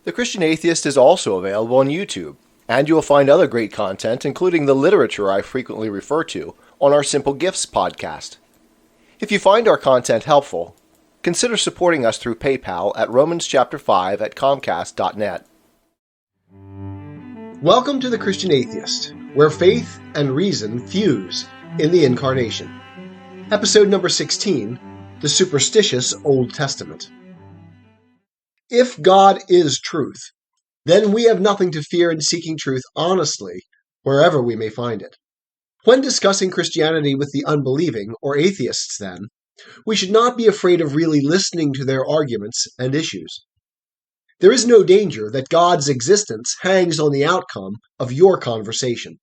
The Christian Atheist is also available on YouTube, and you will find other great content, including the literature I frequently refer to, on our Simple Gifts podcast. If you find our content helpful, consider supporting us through PayPal at romanschapter5@comcast.net. Welcome to the Christian Atheist, where faith and reason fuse in the incarnation. Episode number 16, The Superstitious Old Testament. If God is truth, then we have nothing to fear in seeking truth honestly, wherever we may find it. When discussing Christianity with the unbelieving, or atheists then, we should not be afraid of really listening to their arguments and issues. There is no danger that God's existence hangs on the outcome of your conversation.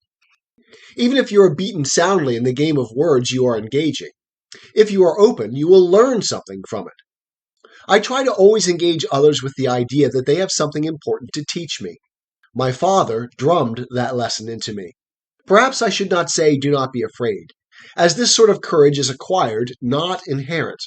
Even if you are beaten soundly in the game of words you are engaging, if you are open, you will learn something from it. I try to always engage others with the idea that they have something important to teach me. My father drummed that lesson into me. Perhaps I should not say do not be afraid, as this sort of courage is acquired, not inherent.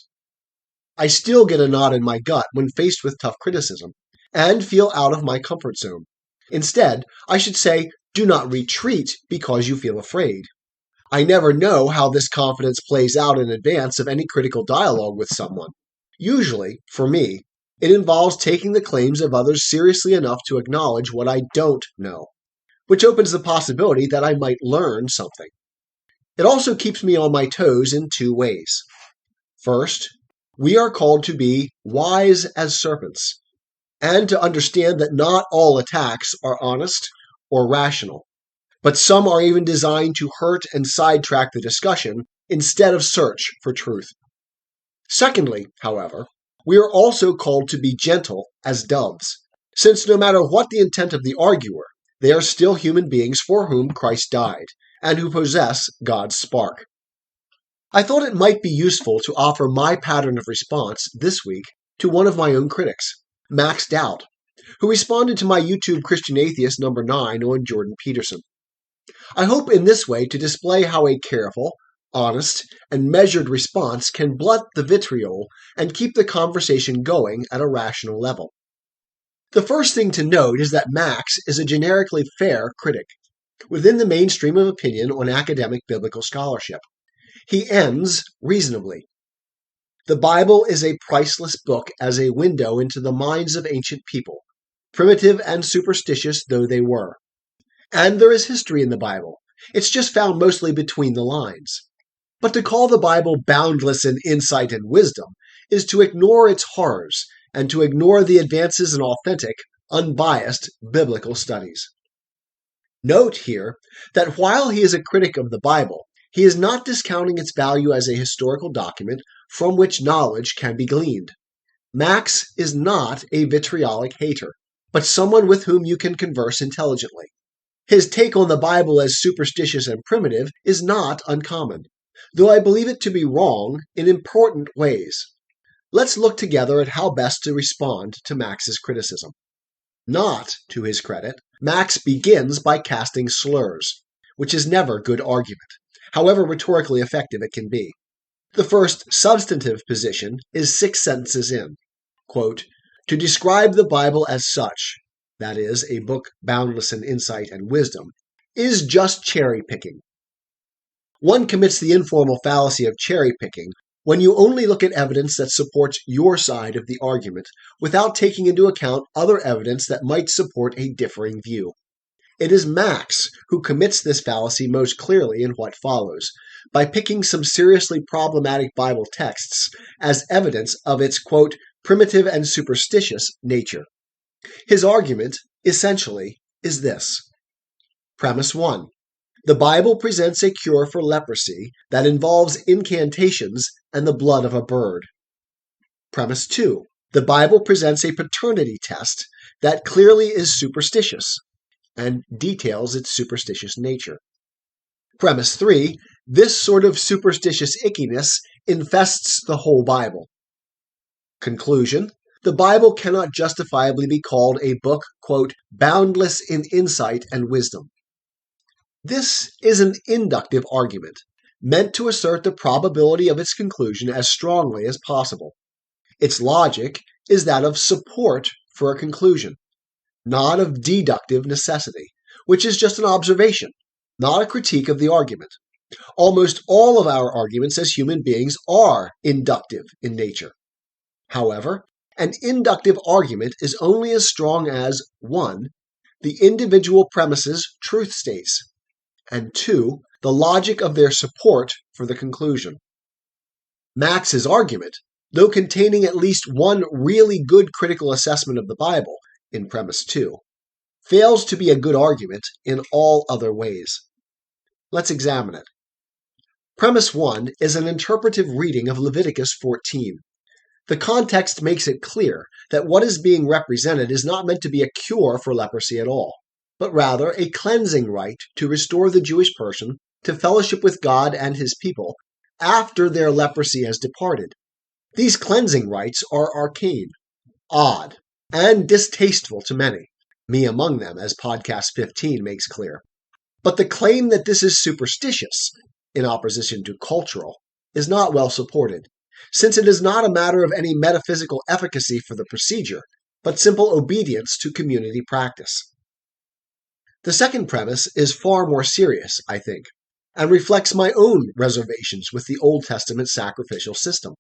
I still get a knot in my gut when faced with tough criticism, and feel out of my comfort zone. Instead, I should say, do not retreat because you feel afraid. I never know how this confidence plays out in advance of any critical dialogue with someone. Usually, for me, it involves taking the claims of others seriously enough to acknowledge what I don't know, which opens the possibility that I might learn something. It also keeps me on my toes in two ways. First, we are called to be wise as serpents, and to understand that not all attacks are honest or rational, but some are even designed to hurt and sidetrack the discussion instead of search for truth. Secondly, however, we are also called to be gentle as doves, since no matter what the intent of the arguer, they are still human beings for whom Christ died, and who possess God's spark. I thought it might be useful to offer my pattern of response this week to one of my own critics, Max Dowd, who responded to my YouTube Christian Atheist number 9 on Jordan Peterson. I hope in this way to display how a careful, honest, and measured response can blunt the vitriol and keep the conversation going at a rational level. The first thing to note is that Max is a generically fair critic, within the mainstream of opinion on academic biblical scholarship. He ends reasonably. The Bible is a priceless book as a window into the minds of ancient people, primitive and superstitious though they were. And there is history in the Bible. It's just found mostly between the lines. But to call the Bible boundless in insight and wisdom is to ignore its horrors and to ignore the advances in authentic, unbiased biblical studies. Note here that while he is a critic of the Bible, he is not discounting its value as a historical document from which knowledge can be gleaned. Max is not a vitriolic hater, but someone with whom you can converse intelligently. His take on the Bible as superstitious and primitive is not uncommon, though I believe it to be wrong in important ways. Let's look together at how best to respond to Max's criticism. Not to his credit, Max begins by casting slurs, which is never good argument, however rhetorically effective it can be. The first substantive position is 6 sentences in. Quote, to describe the Bible as such, that is, a book boundless in insight and wisdom, is just cherry-picking. One commits the informal fallacy of cherry-picking when you only look at evidence that supports your side of the argument without taking into account other evidence that might support a differing view. It is Max who commits this fallacy most clearly in what follows, by picking some seriously problematic Bible texts as evidence of its, quote, primitive and superstitious nature. His argument, essentially, is this. Premise 1. The Bible presents a cure for leprosy that involves incantations and the blood of a bird. Premise 2. The Bible presents a paternity test that clearly is superstitious and details its superstitious nature. Premise 3. This sort of superstitious ickiness infests the whole Bible. Conclusion. The Bible cannot justifiably be called a book, quote, boundless in insight and wisdom. This is an inductive argument, meant to assert the probability of its conclusion as strongly as possible. Its logic is that of support for a conclusion, not of deductive necessity, which is just an observation, not a critique of the argument. Almost all of our arguments as human beings are inductive in nature. However, an inductive argument is only as strong as 1. The individual premises truth states, and 2. The logic of their support for the conclusion. Max's argument, though containing at least one really good critical assessment of the Bible in premise 2, fails to be a good argument in all other ways. Let's examine it. Premise 1 is an interpretive reading of Leviticus 14. The context makes it clear that what is being represented is not meant to be a cure for leprosy at all, but rather a cleansing rite to restore the Jewish person to fellowship with God and his people after their leprosy has departed. These cleansing rites are arcane, odd, and distasteful to many, me among them, as podcast 15 makes clear. But the claim that this is superstitious, in opposition to cultural, is not well supported, since it is not a matter of any metaphysical efficacy for the procedure, but simple obedience to community practice. The second premise is far more serious, I think, and reflects my own reservations with the Old Testament sacrificial system.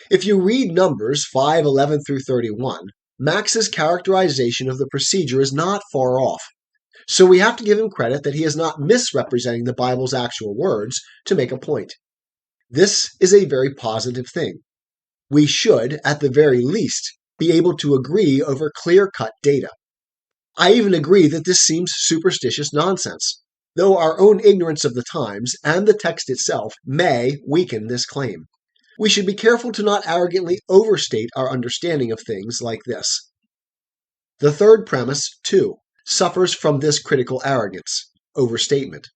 If you read Numbers 5:11 through 31, Max's characterization of the procedure is not far off, so we have to give him credit that he is not misrepresenting the Bible's actual words to make a point. This is a very positive thing. We should, at the very least, be able to agree over clear-cut data. I even agree that this seems superstitious nonsense, though our own ignorance of the times and the text itself may weaken this claim. We should be careful to not arrogantly overstate our understanding of things like this. The third premise, too, suffers from this critical arrogance, overstatement.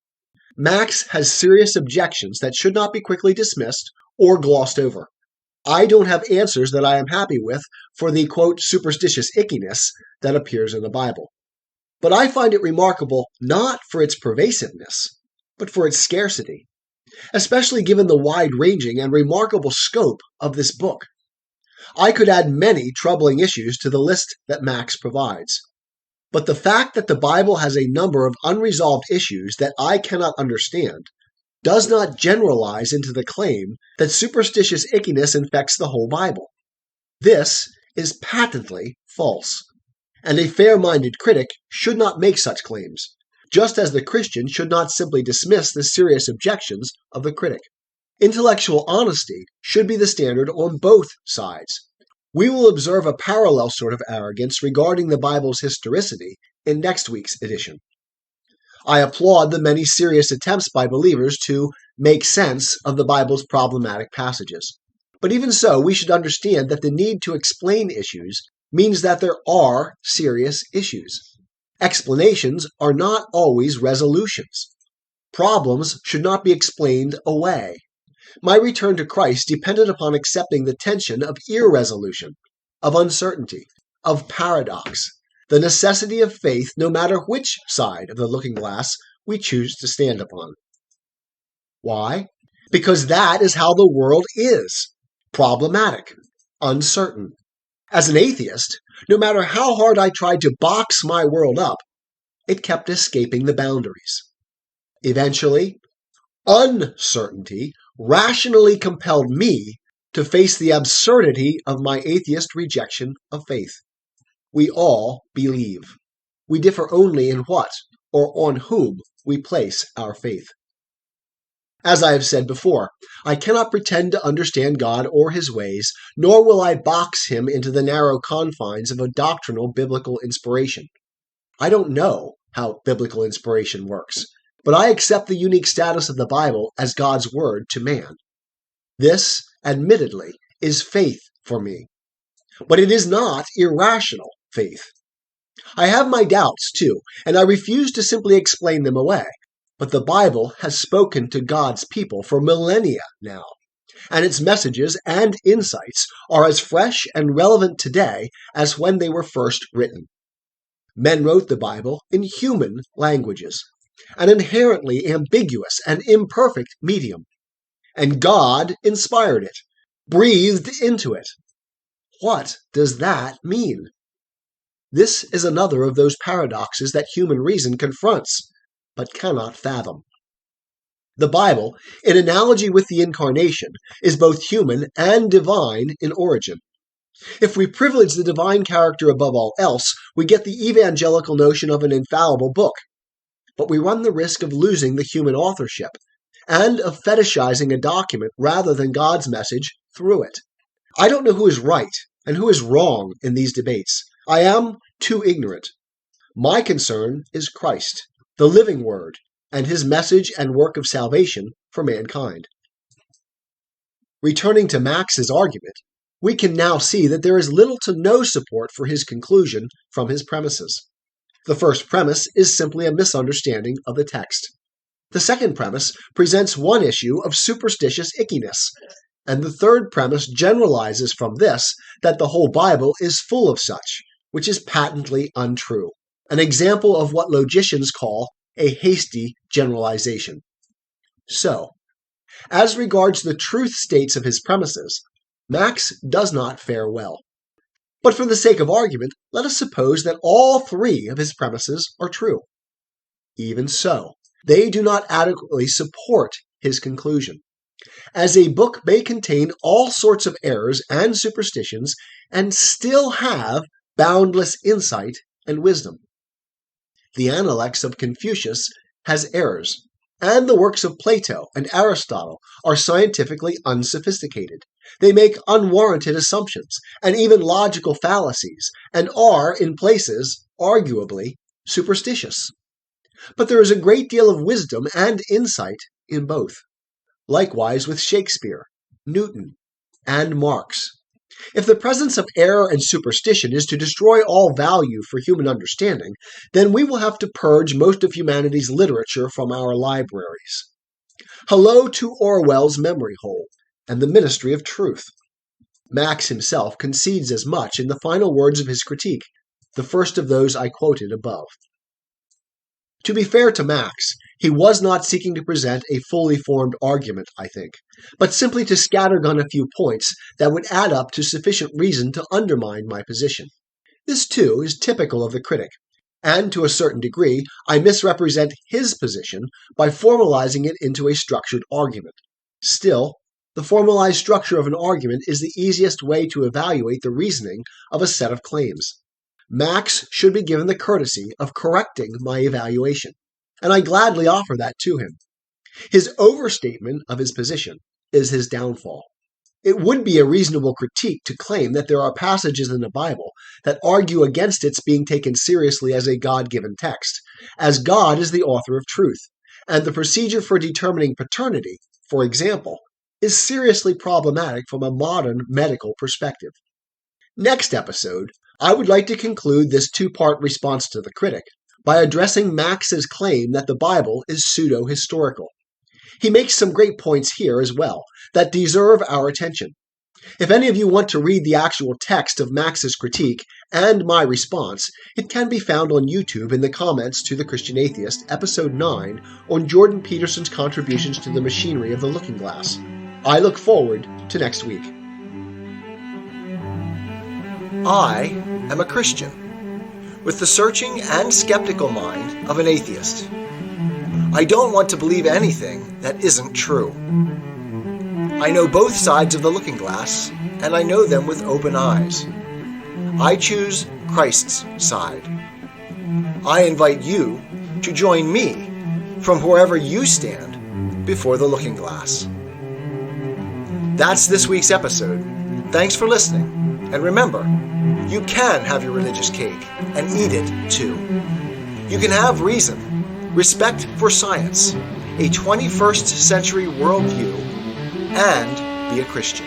Max has serious objections that should not be quickly dismissed or glossed over. I don't have answers that I am happy with for the, quote, superstitious ickiness that appears in the Bible. But I find it remarkable not for its pervasiveness, but for its scarcity, especially given the wide-ranging and remarkable scope of this book. I could add many troubling issues to the list that Max provides. But the fact that the Bible has a number of unresolved issues that I cannot understand does not generalize into the claim that superstitious ickiness infects the whole Bible. This is patently false, and a fair-minded critic should not make such claims, just as the Christian should not simply dismiss the serious objections of the critic. Intellectual honesty should be the standard on both sides. We will observe a parallel sort of arrogance regarding the Bible's historicity in next week's edition. I applaud the many serious attempts by believers to make sense of the Bible's problematic passages. But even so, we should understand that the need to explain issues means that there are serious issues. Explanations are not always resolutions. Problems should not be explained away. My return to Christ depended upon accepting the tension of irresolution, of uncertainty, of paradox, the necessity of faith no matter which side of the looking glass we choose to stand upon. Why? Because that is how the world is. Problematic, uncertain. As an atheist, no matter how hard I tried to box my world up, it kept escaping the boundaries. Eventually, uncertainty rationally compelled me to face the absurdity of my atheist rejection of faith. We all believe. We differ only in what or on whom we place our faith. As I have said before, I cannot pretend to understand God or his ways, nor will I box him into the narrow confines of a doctrinal biblical inspiration. I don't know how biblical inspiration works, but I accept the unique status of the Bible as God's word to man. This, admittedly, is faith for me, but it is not irrational faith. I have my doubts, too, and I refuse to simply explain them away. But the Bible has spoken to God's people for millennia now, and its messages and insights are as fresh and relevant today as when they were first written. Men wrote the Bible in human languages, an inherently ambiguous and imperfect medium, and God inspired it, breathed into it. What does that mean? This is another of those paradoxes that human reason confronts, but cannot fathom. The Bible, in analogy with the incarnation, is both human and divine in origin. If we privilege the divine character above all else, we get the evangelical notion of an infallible book. But we run the risk of losing the human authorship, and of fetishizing a document rather than God's message through it. I don't know who is right and who is wrong in these debates. I am too ignorant. My concern is Christ, the living Word, and his message and work of salvation for mankind. Returning to Max's argument, we can now see that there is little to no support for his conclusion from his premises. The first premise is simply a misunderstanding of the text. The second premise presents one issue of superstitious ickiness, and the third premise generalizes from this that the whole Bible is full of such, which is patently untrue, an example of what logicians call a hasty generalization. So, as regards the truth states of his premises, Max does not fare well. But for the sake of argument, let us suppose that all three of his premises are true. Even so, they do not adequately support his conclusion, as a book may contain all sorts of errors and superstitions and still have boundless insight and wisdom. The Analects of Confucius has errors, and the works of Plato and Aristotle are scientifically unsophisticated. They make unwarranted assumptions and even logical fallacies, and are, in places, arguably superstitious. But there is a great deal of wisdom and insight in both. Likewise with Shakespeare, Newton, and Marx. If the presence of error and superstition is to destroy all value for human understanding, then we will have to purge most of humanity's literature from our libraries. Hello to Orwell's memory hole and the Ministry of Truth. Max himself concedes as much in the final words of his critique, the first of those I quoted above. To be fair to Max, he was not seeking to present a fully formed argument, I think, but simply to scattergun a few points that would add up to sufficient reason to undermine my position. This, too, is typical of the critic, and to a certain degree, I misrepresent his position by formalizing it into a structured argument. Still, the formalized structure of an argument is the easiest way to evaluate the reasoning of a set of claims. Max should be given the courtesy of correcting my evaluation, and I gladly offer that to him. His overstatement of his position is his downfall. It would be a reasonable critique to claim that there are passages in the Bible that argue against its being taken seriously as a God-given text, as God is the author of truth, and the procedure for determining paternity, for example, is seriously problematic from a modern medical perspective. Next episode, I would like to conclude this two-part response to the critic by addressing Max's claim that the Bible is pseudo-historical. He makes some great points here as well that deserve our attention. If any of you want to read the actual text of Max's critique and my response, it can be found on YouTube in the comments to The Christian Atheist, Episode 9, on Jordan Peterson's contributions to the machinery of the looking glass. I look forward to next week. I am a Christian, with the searching and skeptical mind of an atheist. I don't want to believe anything that isn't true. I know both sides of the looking glass, and I know them with open eyes. I choose Christ's side. I invite you to join me from wherever you stand before the looking glass. That's this week's episode. Thanks for listening. And remember, you can have your religious cake and eat it too. You can have reason, respect for science, a 21st century worldview, and be a Christian.